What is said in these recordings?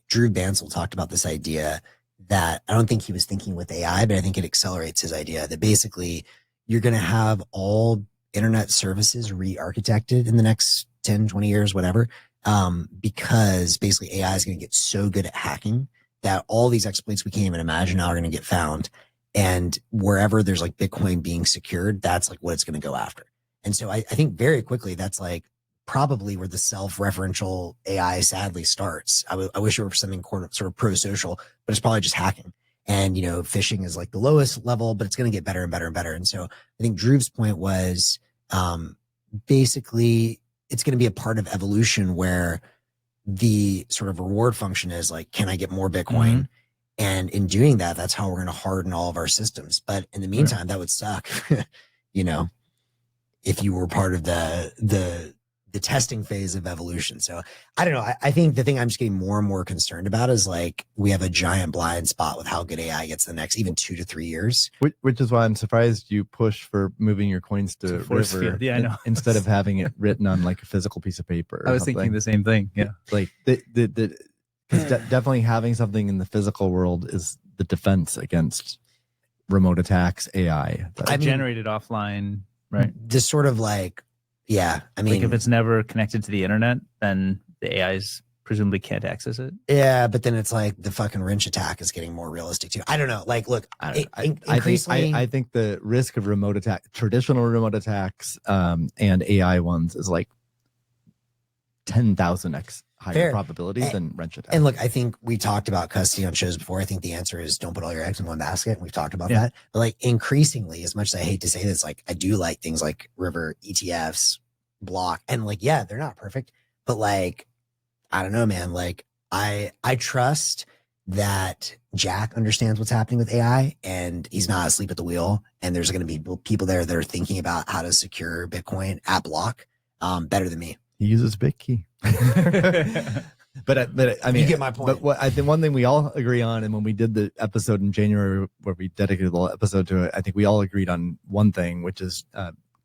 Drew Bansel talked about this idea that I don't think he was thinking with AI, but I think it accelerates his idea that basically you're going to have all internet services re-architected in the next 10, 20 years, whatever, because basically AI is going to get so good at hacking that all these exploits we can't even imagine now are going to get found. And wherever there's like Bitcoin being secured, that's like what it's going to go after. And so I think very quickly that's like probably where the self-referential AI sadly starts. I wish it were something sort of pro-social, but it's probably just hacking. And, you know, phishing is like the lowest level, but it's going to get better and better and better. And so I think Drew's point was basically it's going to be a part of evolution where the sort of reward function is like, can I get more Bitcoin? Mm-hmm. And in doing that, that's how we're going to harden all of our systems. But in the meantime, that would suck, you know, if you were part of the testing phase of evolution. So I don't know. I think the thing I'm just getting more and more concerned about is like we have a giant blind spot with how good AI gets the next even 2 to 3 years. Which is why I'm surprised you push for moving your coins to River yeah, I know. instead of having it written on like a physical piece of paper. I was thinking the same thing. Yeah. Like definitely having something in the physical world is the defense against remote attacks, AI. I mean, generated offline, right? This sort of like, yeah, I mean, like if it's never connected to the internet, then the AIs presumably can't access it. Yeah, but then it's like the fucking wrench attack is getting more realistic too. I don't know. Like, look, I think the risk of remote attack, traditional remote attacks, and AI ones is like 10,000x higher probability than wrench attack. And look, I think we talked about custody on shows before. I think the answer is don't put all your eggs in one basket. And we've talked about that. But like increasingly, as much as I hate to say this, like I do like things like River, ETFs, Block, and like, yeah, they're not perfect, but like, I don't know, man. Like I trust that Jack understands what's happening with AI and he's not asleep at the wheel. And there's going to be people there that are thinking about how to secure Bitcoin at Block better than me. He uses BitKey. but I mean, you get my point. But I think one thing we all agree on, and when we did the episode in January where we dedicated the episode to it, I think we all agreed on one thing, which is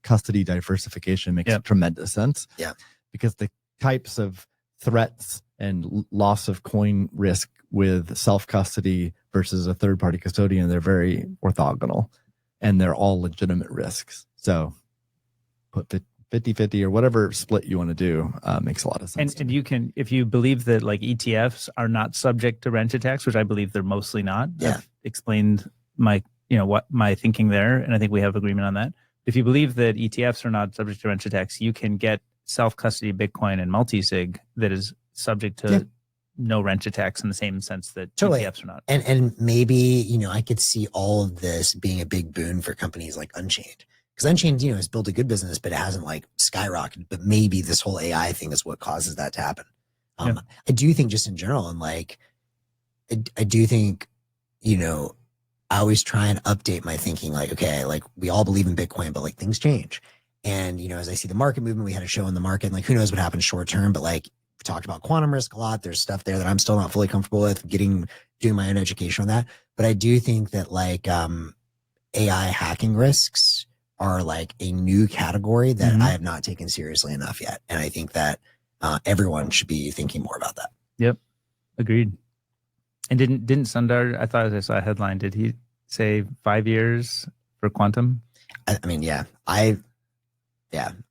custody diversification makes tremendous sense. Yeah, because the types of threats and loss of coin risk with self-custody versus a third-party custodian, they're very orthogonal, and they're all legitimate risks. So put 50-50 or whatever split you want to do makes a lot of sense. And you can, if you believe that like ETFs are not subject to wrench attacks, which I believe they're mostly not. I've explained my, what my thinking there, and I think we have agreement on that. If you believe that ETFs are not subject to wrench attacks, you can get self-custody Bitcoin and multisig that is subject to no wrench attacks in the same sense that ETFs are not. And maybe, I could see all of this being a big boon for companies like Unchained. Because Unchained, has built a good business, but it hasn't like skyrocketed. But maybe this whole AI thing is what causes that to happen. I do think just in general, and like, I do think, I always try and update my thinking. Like, okay, like we all believe in Bitcoin, but like things change. And, as I see the market movement, we had a show in the market, and like, who knows what happens short term, but like we talked about quantum risk a lot. There's stuff there that I'm still not fully comfortable with doing my own education on that. But I do think that like, AI hacking risks are like a new category that I have not taken seriously enough yet. And I think that everyone should be thinking more about that. Yep. Agreed. And didn't Sundar, I thought I saw a headline, did he say 5 years for quantum? I mean,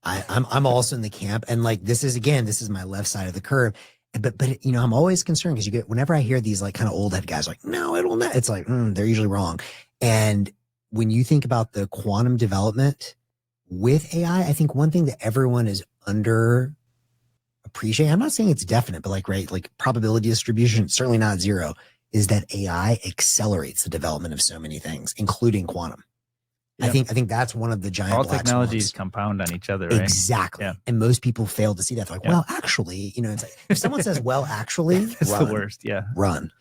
I'm also in the camp, and like, this is my left side of the curve. But I'm always concerned because whenever I hear these like kind of old head guys like, no, it'll not, it's like, they're usually wrong. And when you think about the quantum development with AI, I think one thing that everyone is under appreciating, I'm not saying it's definite, but like probability distribution, certainly not zero, is that AI accelerates the development of so many things, including quantum. Yep. I think that's one of the giant all black technologies swans. compound on each other, right? Exactly. Yeah. And most people fail to see that. They're like, well, actually, it's like, if someone says, well, actually, that's the worst. Yeah. Run.